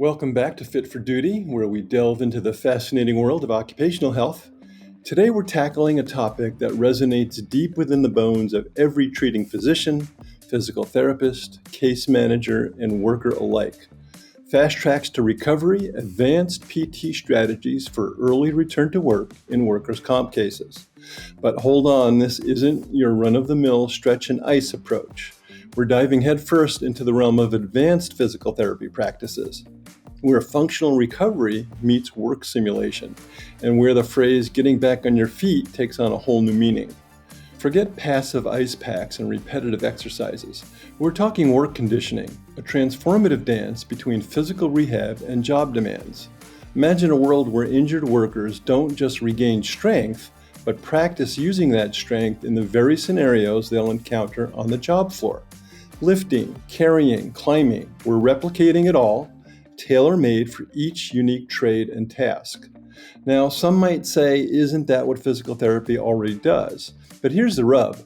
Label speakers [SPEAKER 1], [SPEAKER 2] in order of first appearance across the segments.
[SPEAKER 1] Welcome back to Fit for Duty, where we delve into the fascinating world of occupational health. Today, we're tackling a topic that resonates deep within the bones of every treating physician, physical therapist, case manager, and worker alike. Fast tracks to recovery, advanced PT strategies for early return to work in workers' comp cases. But hold on, this isn't your run-of-the-mill stretch and ice approach. We're diving headfirst into the realm of advanced physical therapy practices, where functional recovery meets work simulation, and where the phrase getting back on your feet takes on a whole new meaning. Forget passive ice packs and repetitive exercises. We're talking work conditioning, a transformative dance between physical rehab and job demands. Imagine a world where injured workers don't just regain strength, but practice using that strength in the very scenarios they'll encounter on the job floor. Lifting, carrying, climbing, we're replicating it all, tailor-made for each unique trade and task. Now, some might say, isn't that what physical therapy already does? But here's the rub.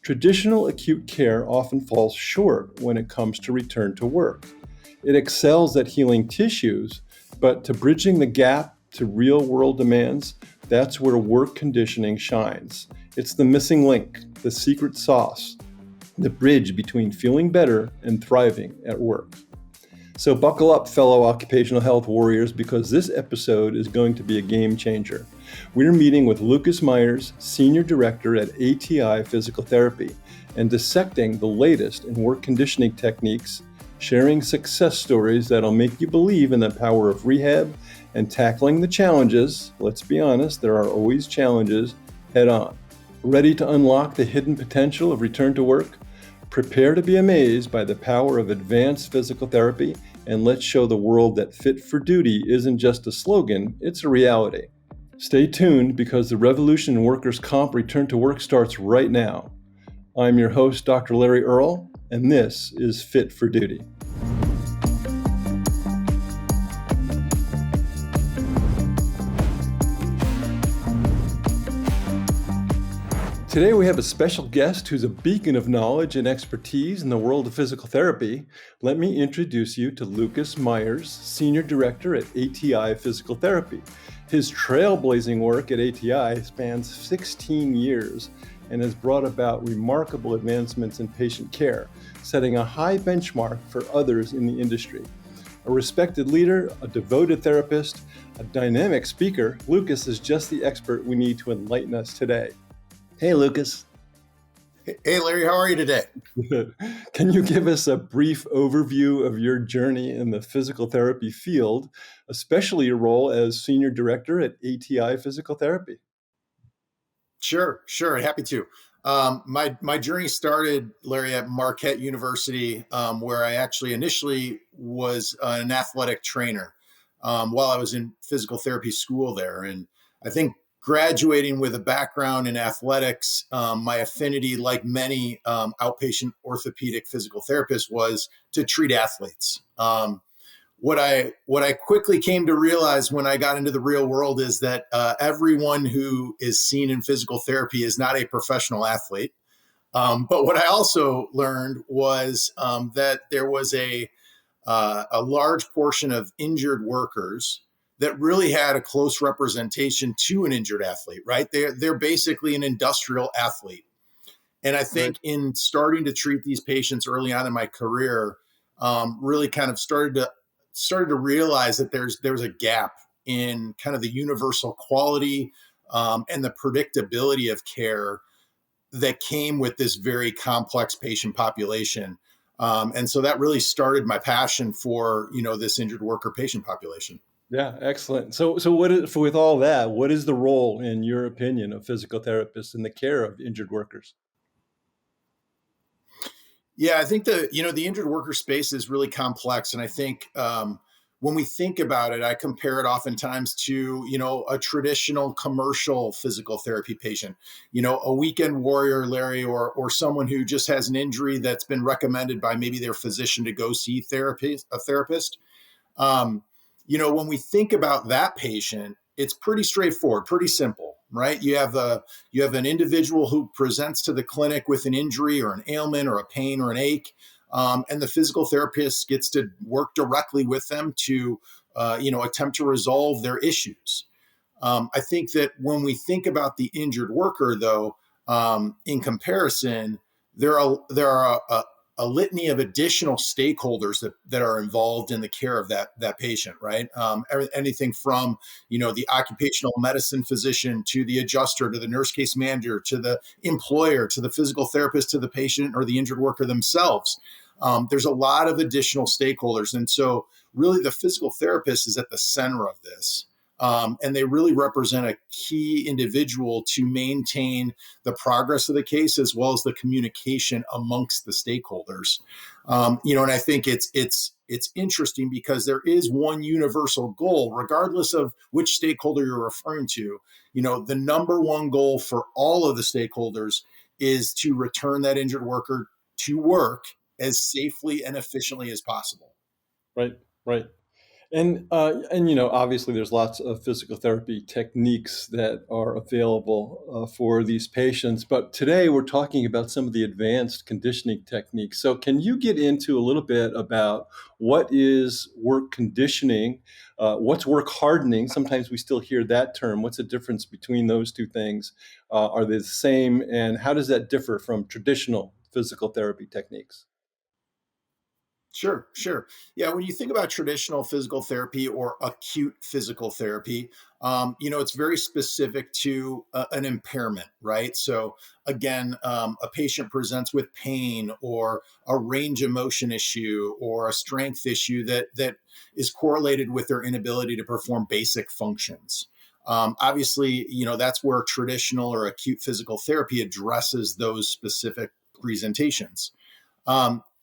[SPEAKER 1] Traditional acute care often falls short when it comes to return to work. It excels at healing tissues, but to bridging the gap to real-world demands, that's where work conditioning shines. It's the missing link, the secret sauce, the bridge between feeling better and thriving at work. So buckle up, fellow occupational health warriors, because this episode is going to be a game changer. We're meeting with Lucas Myers, Senior Director at ATI Physical Therapy, and dissecting the latest in work conditioning techniques, sharing success stories that'll make you believe in the power of rehab, and tackling the challenges, let's be honest, there are always challenges, head on. Ready to unlock the hidden potential of return to work? Prepare to be amazed by the power of advanced physical therapy, and let's show the world that Fit for Duty isn't just a slogan, it's a reality. Stay tuned because the revolution in workers' comp return to work starts right now. I'm your host, Dr. Larry Earle, and this is Fit for Duty. Today we have a special guest who's a beacon of knowledge and expertise in the world of physical therapy. Let me introduce you to Lucas Myers, Senior Director at ATI Physical Therapy. His trailblazing work at ATI spans 16 years and has brought about remarkable advancements in patient care, setting a high benchmark for others in the industry. A respected leader, a devoted therapist, a dynamic speaker, Lucas is just the expert we need to enlighten us today. Hey, Lucas.
[SPEAKER 2] Hey, Larry, how are you today?
[SPEAKER 1] Can you give us a brief overview of your journey in the physical therapy field, especially your role as Senior Director at ATI Physical Therapy?
[SPEAKER 2] Sure. Happy to. My journey started, Larry, at Marquette University, where I actually initially was an athletic trainer while I was in physical therapy school there. And I think graduating with a background in athletics, my affinity, like many outpatient orthopedic physical therapists, was to treat athletes. What I quickly came to realize when I got into the real world is that everyone who is seen in physical therapy is not a professional athlete. But what I also learned was that there was a large portion of injured workers that really had a close representation to an injured athlete, right? They're basically an industrial athlete. And I think in starting to treat these patients early on in my career, really kind of started to realize that there's a gap in kind of the universal quality and the predictability of care that came with this very complex patient population. And so that really started my passion for, this injured worker patient population.
[SPEAKER 1] Yeah, excellent. So with all that, what is the role, in your opinion, of physical therapists in the care of injured workers?
[SPEAKER 2] Yeah, I think the injured worker space is really complex. And I think when we think about it, I compare it oftentimes to, a traditional commercial physical therapy patient, a weekend warrior, Larry, or someone who just has an injury that's been recommended by maybe their physician to go see a therapist. When we think about that patient, it's pretty straightforward, pretty simple, right? You have an individual who presents to the clinic with an injury or an ailment or a pain or an ache. and the physical therapist gets to work directly with them to attempt to resolve their issues. I think that when we think about the injured worker, though, in comparison, there are a litany of additional stakeholders that are involved in the care of that patient, right? Anything from the occupational medicine physician to the adjuster to the nurse case manager to the employer to the physical therapist to the patient or the injured worker themselves. There's a lot of additional stakeholders, and so really the physical therapist is at the center of this. And they really represent a key individual to maintain the progress of the case as well as the communication amongst the stakeholders. And I think it's interesting because there is one universal goal, regardless of which stakeholder you're referring to. The number one goal for all of the stakeholders is to return that injured worker to work as safely and efficiently as possible.
[SPEAKER 1] Right, right. And obviously there's lots of physical therapy techniques that are available for these patients. But today we're talking about some of the advanced conditioning techniques. So can you get into a little bit about what is work conditioning? What's work hardening? Sometimes we still hear that term. What's the difference between those two things? Are they the same? And how does that differ from traditional physical therapy techniques?
[SPEAKER 2] Sure, sure. Yeah, when you think about traditional physical therapy or acute physical therapy, it's very specific to an impairment, right? So, again, a patient presents with pain or a range of motion issue or a strength issue that is correlated with their inability to perform basic functions. Obviously, that's where traditional or acute physical therapy addresses those specific presentations.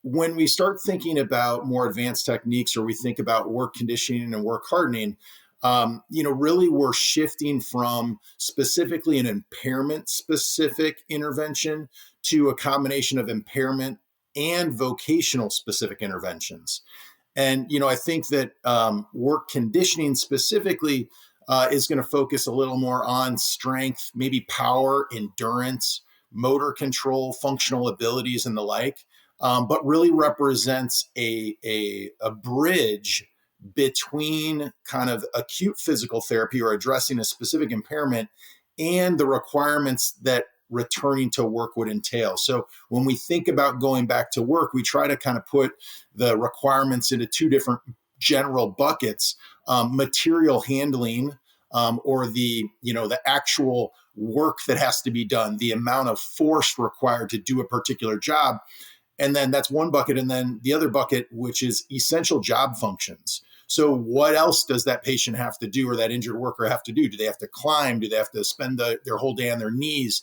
[SPEAKER 2] When we start thinking about more advanced techniques or we think about work conditioning and work hardening, really we're shifting from specifically an impairment specific intervention to a combination of impairment and vocational specific interventions. And I think that work conditioning specifically is going to focus a little more on strength, maybe power, endurance, motor control, functional abilities, and the like. But really represents a bridge between kind of acute physical therapy or addressing a specific impairment and the requirements that returning to work would entail. So when we think about going back to work, we try to kind of put the requirements into two different general buckets: material handling, or the actual work that has to be done, the amount of force required to do a particular job. And then that's one bucket. And then the other bucket, which is essential job functions. So what else does that patient have to do or that injured worker have to do? Do they have to climb? Do they have to spend their whole day on their knees?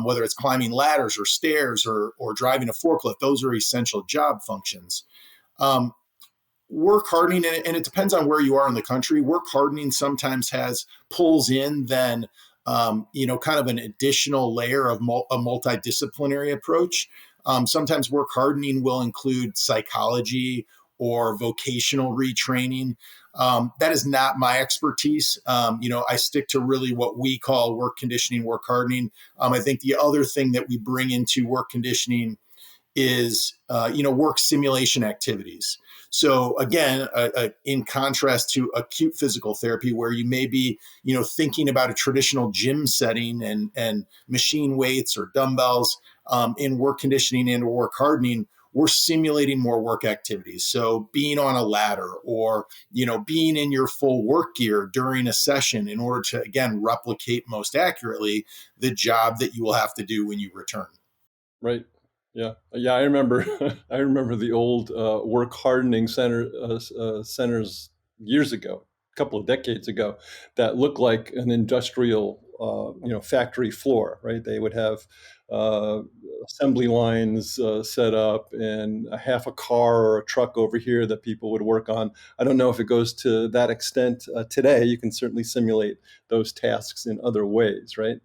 [SPEAKER 2] Whether it's climbing ladders or stairs or driving a forklift, those are essential job functions. Um, Work hardening, and it depends on where you are in the country. Work hardening sometimes pulls in then kind of an additional layer of a multidisciplinary approach. Sometimes work hardening will include psychology or vocational retraining. That is not my expertise. I stick to really what we call work conditioning, work hardening. I think the other thing that we bring into work conditioning is work simulation activities. So again, in contrast to acute physical therapy, where you may be thinking about a traditional gym setting and machine weights or dumbbells, in work conditioning and work hardening, we're simulating more work activities. So being on a ladder or being in your full work gear during a session in order to again replicate most accurately the job that you will have to do when you return.
[SPEAKER 1] Right. Yeah. Yeah. I remember. I remember the old work hardening centers years ago, a couple of decades ago, that looked like an industrial, factory floor. Right. They would have uh, assembly lines set up and a half a car or a truck over here that people would work on. I don't know if it goes to that extent today. You can certainly simulate those tasks in other ways. Right.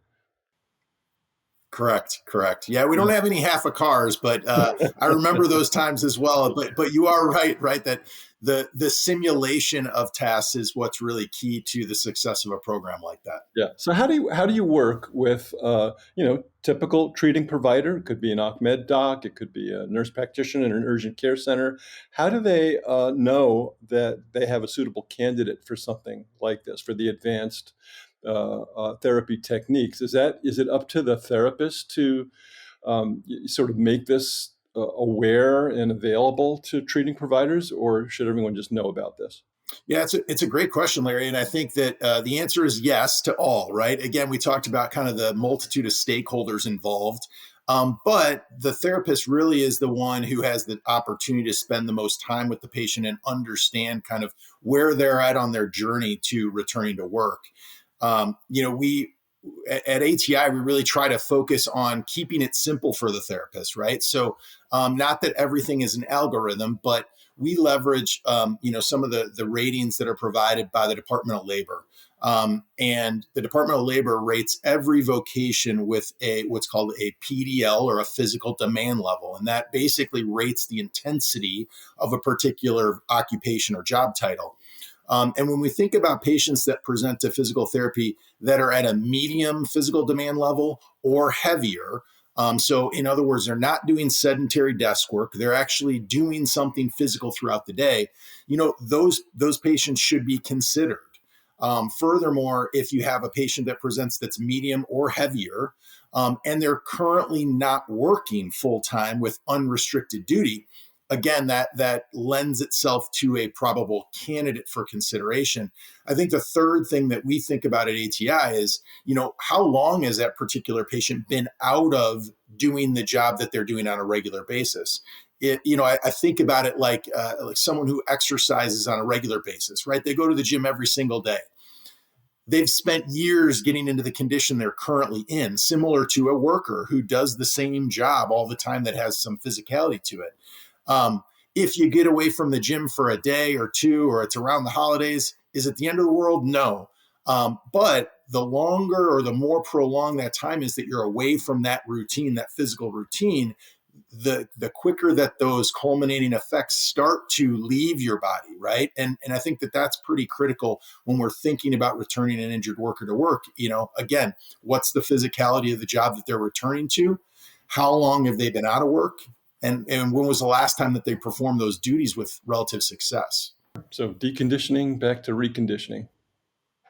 [SPEAKER 2] Correct, correct. Yeah, we don't have any half a cars, but I remember those times as well. But you are right, right, that the simulation of tasks is what's really key to the success of a program like that.
[SPEAKER 1] Yeah. So how do you work with typical treating provider? It could be an Occ doc, it could be a nurse practitioner in an urgent care center. How do they know that they have a suitable candidate for something like this, for the advanced therapy techniques? Is it up to the therapist to sort of make this aware and available to treating providers, or should everyone just know about this?
[SPEAKER 2] Yeah, it's a great question, Larry, and I think that the answer is yes to all. Right? Again, we talked about kind of the multitude of stakeholders involved, but the therapist really is the one who has the opportunity to spend the most time with the patient and understand kind of where they're at on their journey to returning to work. We at ATI, we really try to focus on keeping it simple for the therapist, right? So, not that everything is an algorithm, but we leverage, some of the ratings that are provided by the Department of Labor. And the Department of Labor rates every vocation with what's called a PDL, or a physical demand level. And that basically rates the intensity of a particular occupation or job title. And when we think about patients that present to physical therapy that are at a medium physical demand level or heavier, so in other words, they're not doing sedentary desk work, they're actually doing something physical throughout the day, those patients should be considered. Furthermore, if you have a patient that presents that's medium or heavier, and they're currently not working full time with unrestricted duty, again, that lends itself to a probable candidate for consideration. I think the third thing that we think about at ATI is, how long has that particular patient been out of doing the job that they're doing on a regular basis? I think about it like someone who exercises on a regular basis, right? They go to the gym every single day. They've spent years getting into the condition they're currently in, similar to a worker who does the same job all the time that has some physicality to it. If you get away from the gym for a day or two, or it's around the holidays, is it the end of the world? No. But the longer or the more prolonged that time is that you're away from that routine, that physical routine, the quicker that those culminating effects start to leave your body, right? And I think that that's pretty critical when we're thinking about returning an injured worker to work. Again, what's the physicality of the job that they're returning to? How long have they been out of work? And when was the last time that they performed those duties with relative success?
[SPEAKER 1] So deconditioning back to reconditioning.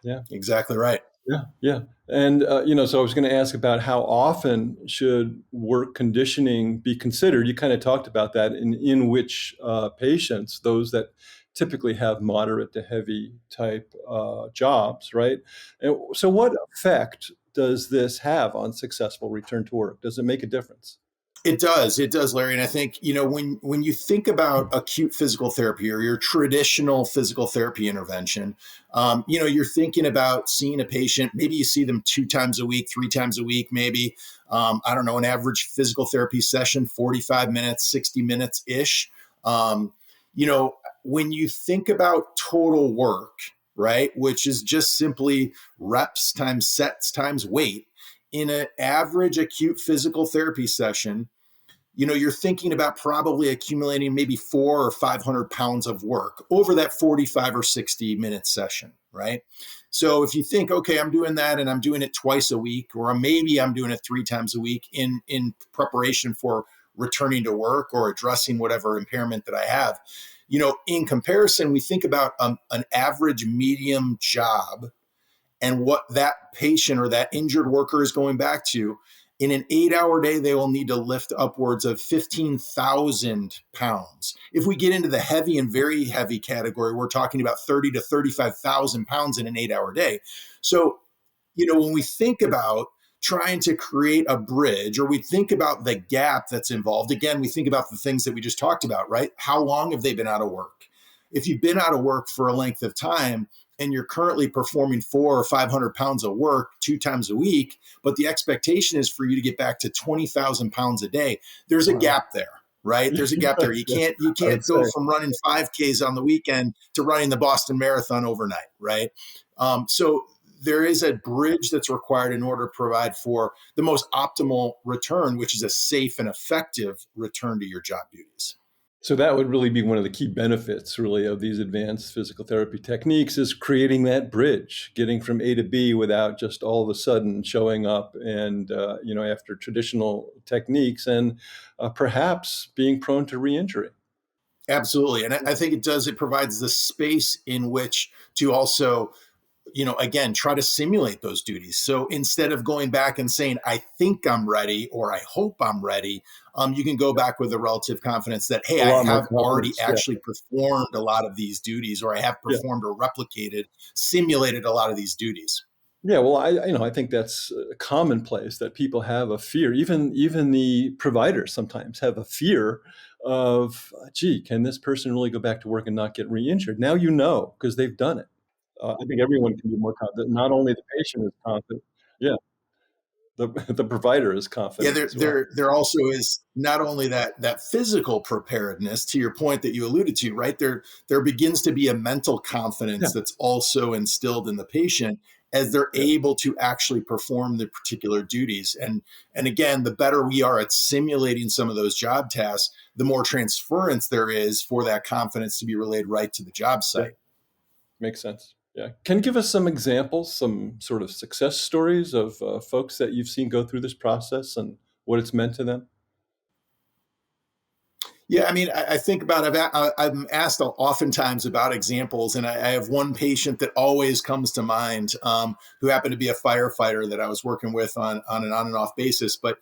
[SPEAKER 1] Yeah.
[SPEAKER 2] Exactly right.
[SPEAKER 1] Yeah, yeah. And, so I was going to ask about how often should work conditioning be considered? You kind of talked about that in which patients, those that typically have moderate to heavy type jobs, right? And so what effect does this have on successful return to work? Does it make a difference?
[SPEAKER 2] It does, Larry. And I think, when you think about acute physical therapy or your traditional physical therapy intervention, you're thinking about seeing a patient. Maybe you see them 2 times a week, 3 times a week, maybe. I don't know, an average physical therapy session, 45 minutes, 60 minutes ish. When you think about total work, right, which is just simply reps times sets times weight, in an average acute physical therapy session, you're thinking about probably accumulating maybe 400 or 500 pounds of work over that 45 or 60-minute session, right? So if you think, okay, I'm doing that and I'm doing it twice a week, or maybe I'm doing it 3 times a week in preparation for returning to work or addressing whatever impairment that I have, in comparison, we think about an average medium job and what that patient or that injured worker is going back to. In an 8-hour day, they will need to lift upwards of 15,000 pounds. If we get into the heavy and very heavy category, we're talking about 30 to 35,000 pounds in an 8-hour day. So, when we think about trying to create a bridge, or we think about the gap that's involved, again, we think about the things that we just talked about, right? How long have they been out of work? If you've been out of work for a length of time, and you're currently performing 400 or 500 pounds of work 2 times a week, but the expectation is for you to get back to 20,000 pounds a day, there's a gap there, right? There's a gap there. You can't go from running 5Ks on the weekend to running the Boston Marathon overnight, right? So there is a bridge that's required in order to provide for the most optimal return, which is a safe and effective return to your job duties.
[SPEAKER 1] So that would really be one of the key benefits, really, of these advanced physical therapy techniques is creating that bridge, getting from A to B without just all of a sudden showing up and, after traditional techniques and perhaps being prone to re-injury.
[SPEAKER 2] Absolutely. And I think it provides the space in which to also, again, try to simulate those duties. So instead of going back and saying, I think I'm ready or I hope I'm ready, you can go back with a relative confidence that, hey,
[SPEAKER 1] A
[SPEAKER 2] I
[SPEAKER 1] lot more
[SPEAKER 2] have already
[SPEAKER 1] confidence. Yeah.
[SPEAKER 2] actually performed a lot of these duties, or I have
[SPEAKER 1] Yeah.
[SPEAKER 2] performed or replicated, simulated a lot of these duties.
[SPEAKER 1] Yeah, well, I think that's commonplace that people have a fear. Even the providers sometimes have a fear of, gee, can this person really go back to work and not get re-injured? Now you know because they've done it. I think everyone can be more confident. Not only the patient is confident, yeah, the the provider is
[SPEAKER 2] Yeah,
[SPEAKER 1] confident
[SPEAKER 2] there
[SPEAKER 1] as well.
[SPEAKER 2] there there also is not only that physical preparedness, to your point that you alluded to, right? There begins to be a mental
[SPEAKER 1] Yeah,
[SPEAKER 2] confidence that's also instilled in the patient as they're
[SPEAKER 1] yeah,
[SPEAKER 2] able to actually perform the particular duties. And again, the better we are at simulating some of those job tasks, the more transference there is for that confidence to be relayed right to the job
[SPEAKER 1] yeah,
[SPEAKER 2] site.
[SPEAKER 1] makes sense. Yeah, can you give us some examples, some sort of success stories of folks that you've seen go through this process and what it's meant to them?
[SPEAKER 2] Yeah, I mean, I think about I'm asked oftentimes about examples, and I have one patient that always comes to mind, who happened to be a firefighter that I was working with on an on and off basis. But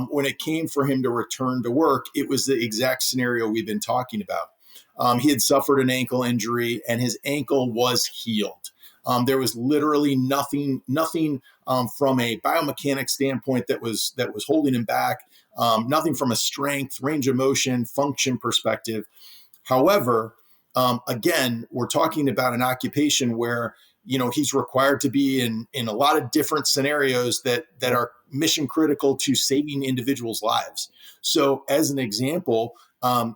[SPEAKER 2] when it came for him to return to work, it was the exact scenario we've been talking about. He had suffered an ankle injury, and his ankle was healed. There was literally nothing from a biomechanic standpoint that was holding him back. Nothing from a strength, range of motion, function perspective. However, again, we're talking about an occupation where he's required to be in a lot of different scenarios that are mission critical to saving individuals' lives. So, as an example,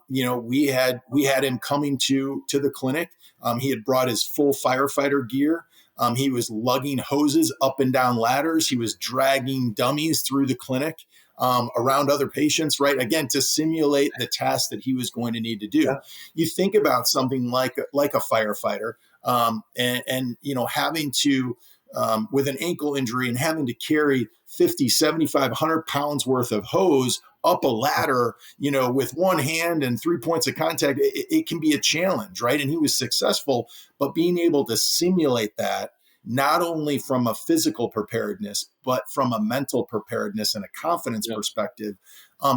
[SPEAKER 2] we had him coming to the clinic. He had brought his full firefighter gear. He was lugging hoses up and down ladders. He was dragging dummies through the clinic, around other patients, right? Again, to simulate the task that he was going to need to do.
[SPEAKER 1] Yeah.
[SPEAKER 2] You think about something like a firefighter, and having to, with an ankle injury and having to carry 50, 75, 100 pounds worth of hose up a ladder, with one hand and 3 points of contact, it can be a challenge, right? And he was successful, but being able to simulate that not only from a physical preparedness, but from a mental preparedness and a confidence
[SPEAKER 1] Yeah.
[SPEAKER 2] perspective.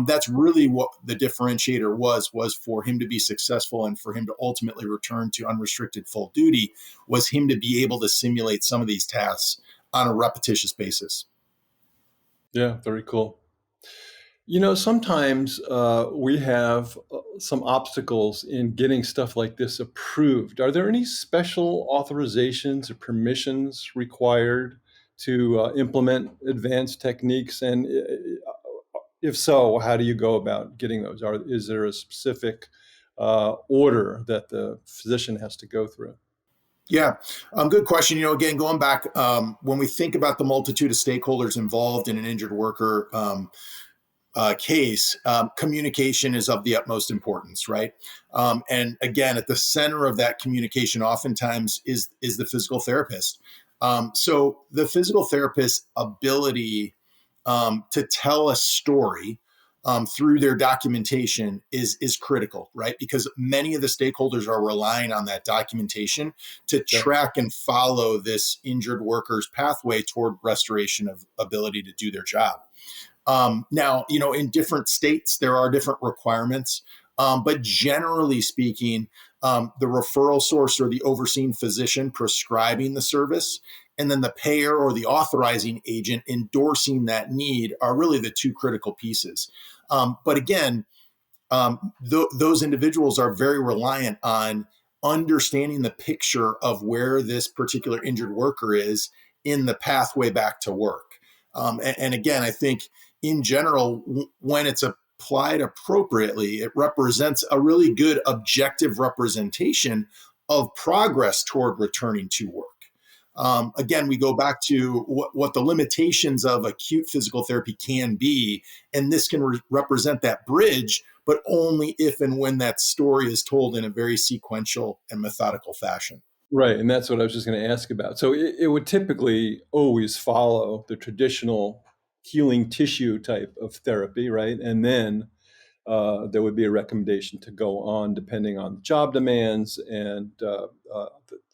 [SPEAKER 2] That's really what the differentiator was for him to be successful and for him to ultimately return to unrestricted full duty, was him to be able to simulate some of these tasks on a repetitious basis.
[SPEAKER 1] Yeah, very cool. Sometimes we have some obstacles in getting stuff like this approved. Are there any special authorizations or permissions required to implement advanced techniques? And if so, how do you go about getting those? Is there a specific order that the physician has to go through?
[SPEAKER 2] Yeah, good question. Again, going back, when we think about the multitude of stakeholders involved in an injured worker case, communication is of the utmost importance, right? And again, at the center of that communication, oftentimes is the physical therapist. So the physical therapist's ability to tell a story through their documentation is critical, right? Because many of the stakeholders are relying on that documentation to
[SPEAKER 1] Yeah.
[SPEAKER 2] track and follow this injured worker's pathway toward restoration of ability to do their job. Now, in different states, there are different requirements. But generally speaking, the referral source or the overseeing physician prescribing the service, and then the payer or the authorizing agent endorsing that need are really the two critical pieces. But again, those individuals are very reliant on understanding the picture of where this particular injured worker is in the pathway back to work. And again, I think in general, when it's applied appropriately, it represents a really good objective representation of progress toward returning to work. Again, we go back to what the limitations of acute physical therapy can be, and this can represent that bridge, but only if and when that story is told in a very sequential and methodical fashion.
[SPEAKER 1] Right, and that's what I was just going to ask about. So it would typically always follow the traditional healing tissue type of therapy, right? And then there would be a recommendation to go on depending on the job demands and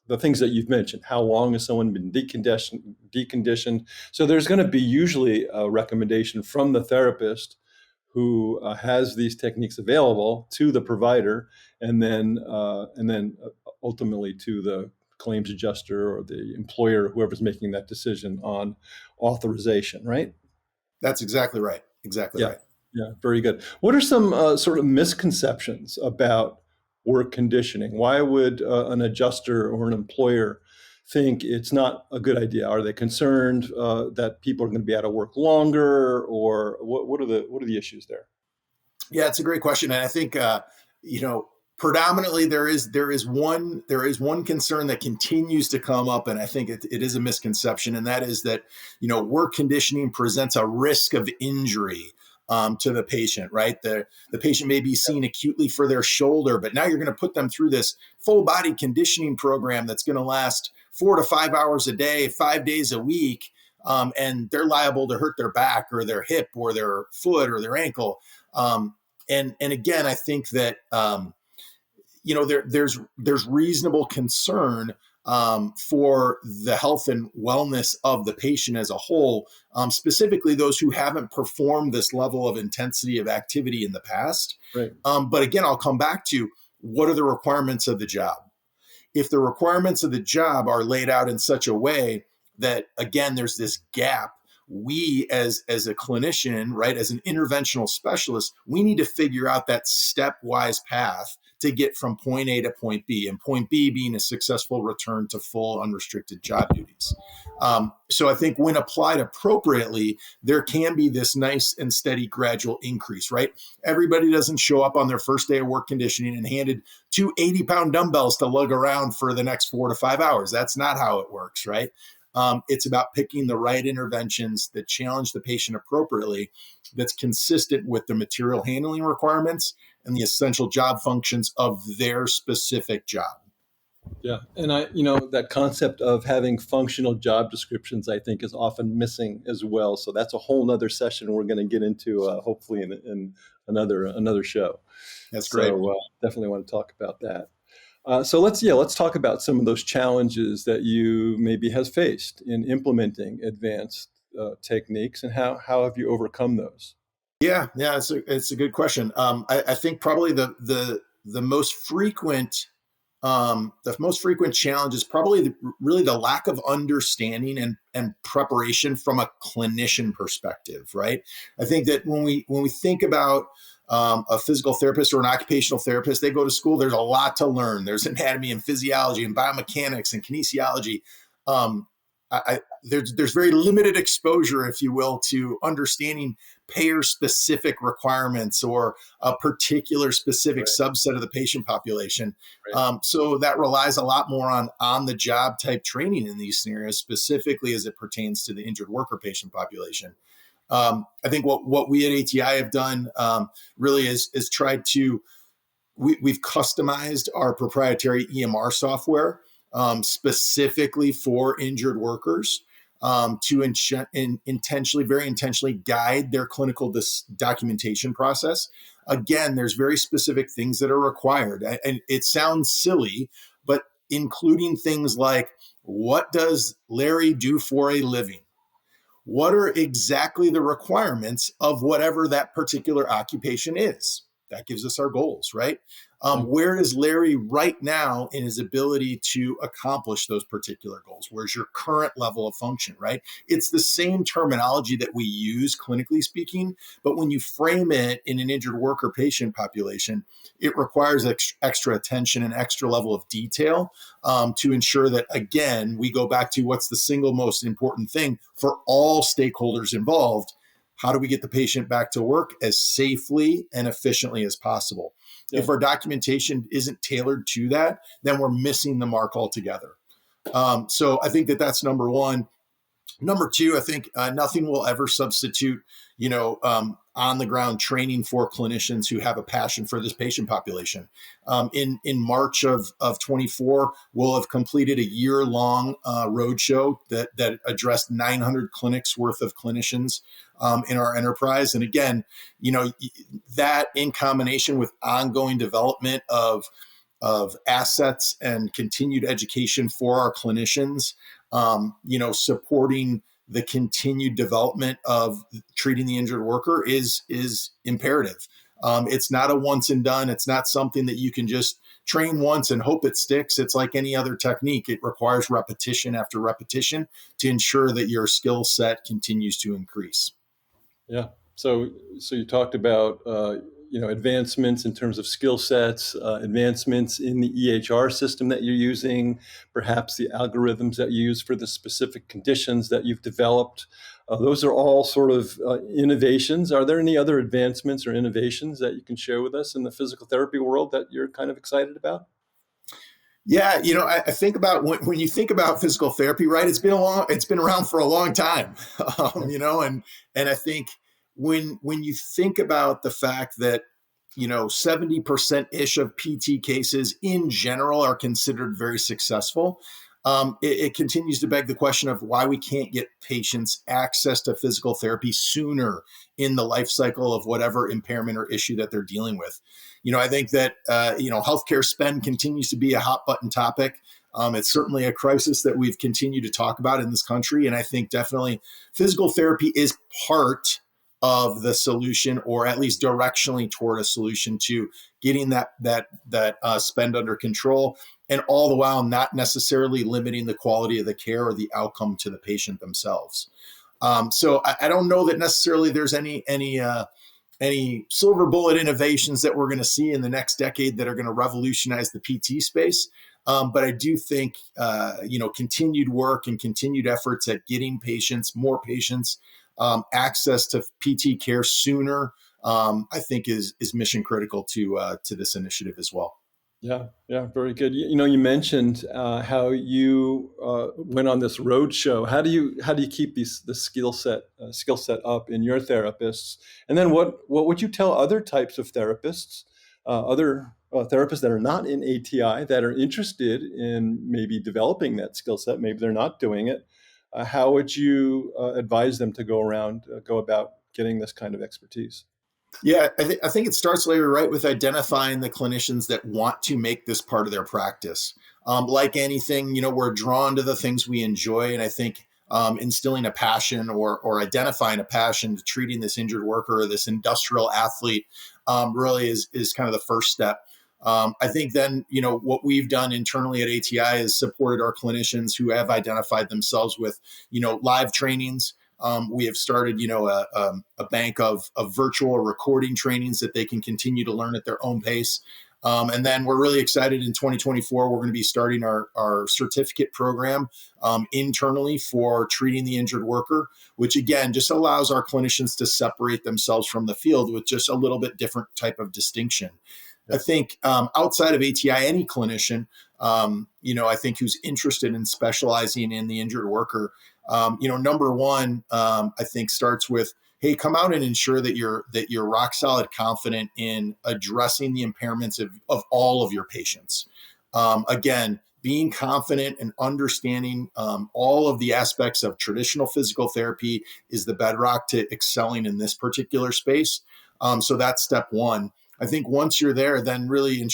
[SPEAKER 1] the things that you've mentioned. How long has someone been deconditioned? So there's going to be usually a recommendation from the therapist who has these techniques available to the provider, and then ultimately to the claims adjuster or the employer, whoever's making that decision on authorization, right?
[SPEAKER 2] That's exactly right. Exactly
[SPEAKER 1] Yeah,
[SPEAKER 2] right.
[SPEAKER 1] yeah, very good. What are some sort of misconceptions about work conditioning? Why would an adjuster or an employer think it's not a good idea? Are they concerned that people are going to be out of work longer, or what are the issues there?
[SPEAKER 2] Yeah, it's a great question, and I think you know predominantly there is one concern that continues to come up, and I think it is a misconception, and that is that work conditioning presents a risk of injury to the patient. Right, the patient may be seen acutely for their shoulder, but now you're going to put them through this full body conditioning program that's going to last 4 to 5 hours a day, 5 days a week. And they're liable to hurt their back or their hip or their foot or their ankle. And again, I think that there's reasonable concern for the health and wellness of the patient as a whole, specifically those who haven't performed this level of intensity of activity in the past.
[SPEAKER 1] Right.
[SPEAKER 2] But again, I'll come back to what are the requirements of the job. If the requirements of the job are laid out in such a way that, again, there's this gap, we as a clinician, right, as an interventional specialist, we need to figure out that stepwise path to get from point A to point B, and point B being a successful return to full unrestricted job duties. So I think when applied appropriately, there can be this nice and steady gradual increase, right? Everybody doesn't show up on their first day of work conditioning and handed two 80-pound dumbbells to lug around for the next 4 to 5 hours. That's not how it works, right? It's about picking the right interventions that challenge the patient appropriately, that's consistent with the material handling requirements and the essential job functions of their specific job.
[SPEAKER 1] Yeah, and that concept of having functional job descriptions, I think, is often missing as well. So that's a whole nother session we're going to get into, hopefully in another show.
[SPEAKER 2] That's great.
[SPEAKER 1] So definitely want to talk about that. So let's talk about some of those challenges that you maybe has faced in implementing advanced techniques, and how have you overcome those?
[SPEAKER 2] Yeah, it's a good question. I think probably the most frequent challenge is probably really the lack of understanding and preparation from a clinician perspective, right? I think that when we think about a physical therapist or an occupational therapist, they go to school. There's a lot to learn. There's anatomy and physiology and biomechanics and kinesiology. There's very limited exposure, if you will, to understanding payer-specific requirements or a particular specific subset of the patient population.
[SPEAKER 1] Right.
[SPEAKER 2] So that relies a lot more on the job type training in these scenarios, specifically as it pertains to the injured worker patient population. I think what we at ATI have done really is tried to we've customized our proprietary EMR software specifically for injured workers to very intentionally guide their clinical documentation process. Again, there's very specific things that are required, and it sounds silly, but including things like, what does Larry do for a living? What are exactly the requirements of whatever that particular occupation is? That gives us our goals, right? Where is Larry right now in his ability to accomplish those particular goals? Where's your current level of function, right? It's the same terminology that we use clinically speaking, but when you frame it in an injured worker patient population, it requires extra attention and extra level of detail to ensure that, again, we go back to what's the single most important thing for all stakeholders involved. How do we get the patient back to work as safely and efficiently as possible? Yeah. If our documentation isn't tailored to that, then we're missing the mark altogether. So I think that that's number one. Number two, I think nothing will ever substitute, on the ground training for clinicians who have a passion for this patient population. In March of 24, we'll have completed a year-long roadshow that addressed 900 clinics worth of clinicians in our enterprise. And again, that in combination with ongoing development of assets and continued education for our clinicians, supporting the continued development of treating the injured worker is imperative. It's not a once and done. It's not something that you can just train once and hope it sticks. It's like any other technique. It requires repetition after repetition to ensure that your skill set continues to increase.
[SPEAKER 1] Yeah. So you talked about advancements in terms of skill sets, advancements in the EHR system that you're using, perhaps the algorithms that you use for the specific conditions that you've developed. Those are all sort of innovations. Are there any other advancements or innovations that you can share with us in the physical therapy world that you're kind of excited about?
[SPEAKER 2] Yeah, I think about when you think about physical therapy, right? It's been around for a long time, and I think when you think about the fact that 70% ish of PT cases in general are considered very successful, it continues to beg the question of why we can't get patients access to physical therapy sooner in the life cycle of whatever impairment or issue that they're dealing with. I think that healthcare spend continues to be a hot button topic. It's certainly a crisis that we've continued to talk about in this country, and I think definitely physical therapy is part of the solution, or at least directionally toward a solution to getting that spend under control, and all the while not necessarily limiting the quality of the care or the outcome to the patient themselves. So I don't know that necessarily there's any silver bullet innovations that we're going to see in the next decade that are going to revolutionize the PT space. But I do think, continued work and continued efforts at getting more patients, access to PT care sooner, I think is mission critical to this initiative as well.
[SPEAKER 1] Yeah, very good. You mentioned how you went on this road show. How do you keep the skill set up in your therapists? And then what would you tell other types of therapists, other therapists that are not in ATI that are interested in maybe developing that skill set? Maybe they're not doing it. How would you advise them to go about getting this kind of expertise?
[SPEAKER 2] Yeah, I think it starts, Larry, right, with identifying the clinicians that want to make this part of their practice. Like anything, we're drawn to the things we enjoy. And I think instilling a passion or identifying a passion to treating this injured worker or this industrial athlete really is kind of the first step. I think then, what we've done internally at ATI is supported our clinicians who have identified themselves with, live trainings. We have started, a bank of virtual recording trainings that they can continue to learn at their own pace. And then we're really excited in 2024, we're going to be starting our certificate program internally for treating the injured worker, which again, just allows our clinicians to separate themselves from the field with just a little bit different type of distinction. I think outside of ATI, any clinician, I think who's interested in specializing in the injured worker, number one, I think starts with, hey, come out and ensure that you're rock solid confident in addressing the impairments of all of your patients. Again, being confident and understanding all of the aspects of traditional physical therapy is the bedrock to excelling in this particular space. So that's step one. I think once you're there, then really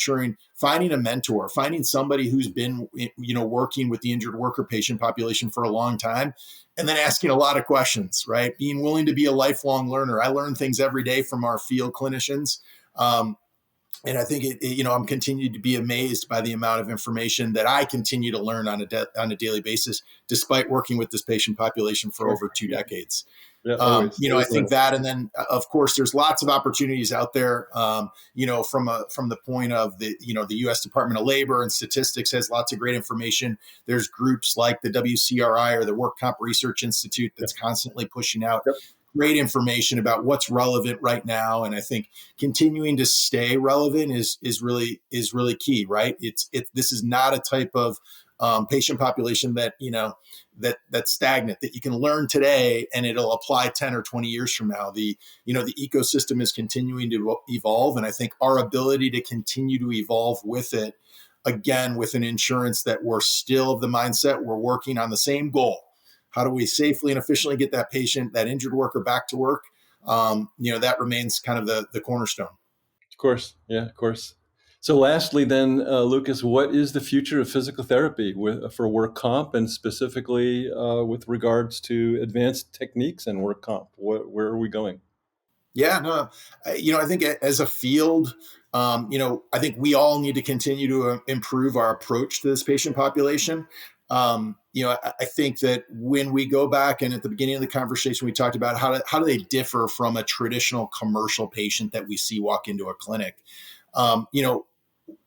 [SPEAKER 2] finding a mentor, finding somebody who's been, working with the injured worker patient population for a long time, and then asking a lot of questions, right? Being willing to be a lifelong learner. I learn things every day from our field clinicians. And I think I'm continued to be amazed by the amount of information that I continue to learn on a daily basis, despite working with this patient population for over 2 decades.
[SPEAKER 1] Yeah,
[SPEAKER 2] I think that, and then of course, there's lots of opportunities out there. From the point of the U.S. Department of Labor and Statistics has lots of great information. There's groups like the WCRI or the Work Comp Research Institute that's constantly pushing out great information about what's relevant right now. And I think continuing to stay relevant is really key, right? This is not a type of patient population that, that's stagnant, that you can learn today and it'll apply 10 or 20 years from now. The ecosystem is continuing to evolve. And I think our ability to continue to evolve with it, again, with an insurance that we're still of the mindset, we're working on the same goal. How do we safely and efficiently get that patient, that injured worker back to work? That remains kind of the cornerstone.
[SPEAKER 1] Of course. Yeah, of course. So lastly then, Lucas, what is the future of physical therapy for work comp, and specifically with regards to advanced techniques and work comp? Where are we going?
[SPEAKER 2] Yeah, no, I think as a field, I think we all need to continue to improve our approach to this patient population. I think that when we go back, and at the beginning of the conversation, we talked about how do they differ from a traditional commercial patient that we see walk into a clinic.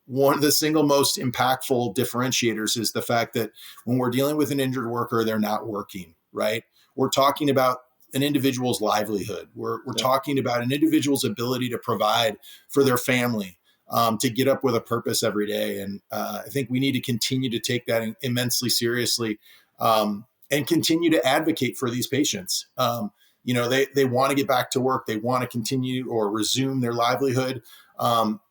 [SPEAKER 2] One of the single most impactful differentiators is the fact that when we're dealing with an injured worker, they're not working, right? We're talking about an individual's livelihood. We're talking about an individual's ability to provide for their family, to get up with a purpose every day. And I think we need to continue to take that immensely seriously, and continue to advocate for these patients. They want to get back to work. They want to continue or resume their livelihood.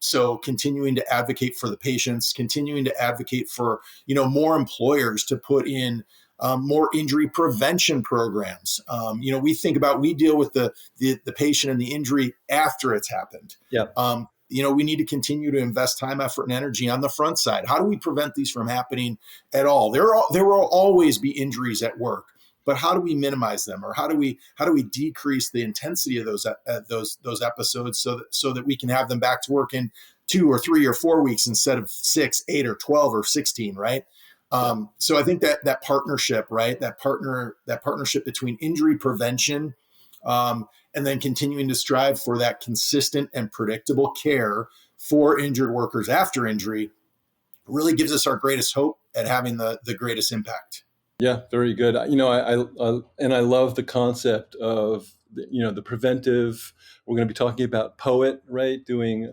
[SPEAKER 2] So continuing to advocate for the patients, continuing to advocate for, more employers to put in more injury prevention programs. We deal with the patient and the injury after it's happened.
[SPEAKER 1] Yeah.
[SPEAKER 2] We need to continue to invest time, effort, and energy on the front side. How do we prevent these from happening at all? There will always be injuries at work, but how do we minimize them, or how do we decrease the intensity of those episodes so that we can have them back to work in 2 or 3 or 4 weeks instead of 6, 8, or 12 or 16, right? So I think that partnership, right? That partnership between injury prevention, and then continuing to strive for that consistent and predictable care for injured workers after injury really gives us our greatest hope at having the greatest impact.
[SPEAKER 1] Yeah, very good. I love the concept of the preventive. We're going to be talking about POET, right? Doing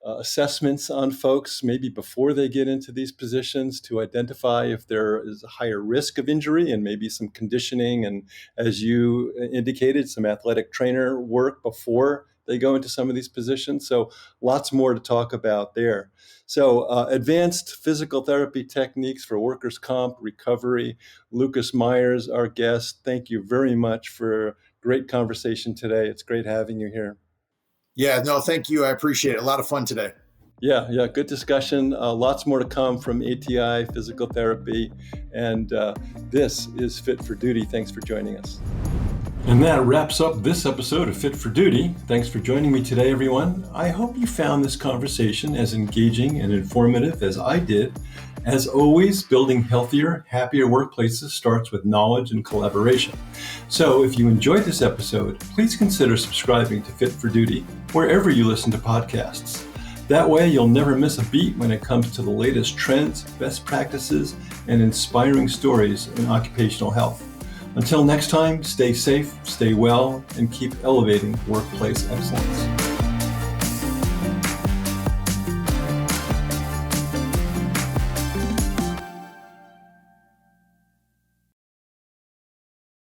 [SPEAKER 1] assessments on folks maybe before they get into these positions to identify if there is a higher risk of injury, and maybe some conditioning, and as you indicated, some athletic trainer work before they go into some of these positions. So lots more to talk about there. So advanced physical therapy techniques for workers' comp recovery. Lucas Myers, our guest, thank you very much for a great conversation today. It's great having you here.
[SPEAKER 2] Yeah, no, thank you. I appreciate it. A lot of fun today.
[SPEAKER 1] Yeah, good discussion. Lots more to come from ATI Physical Therapy. And this is Fit for Duty. Thanks for joining us. And that wraps up this episode of Fit for Duty. Thanks for joining me today, everyone. I hope you found this conversation as engaging and informative as I did. As always, building healthier, happier workplaces starts with knowledge and collaboration. So if you enjoyed this episode, please consider subscribing to Fit for Duty wherever you listen to podcasts. That way, you'll never miss a beat when it comes to the latest trends, best practices, and inspiring stories in occupational health. Until next time, stay safe, stay well, and keep elevating workplace excellence.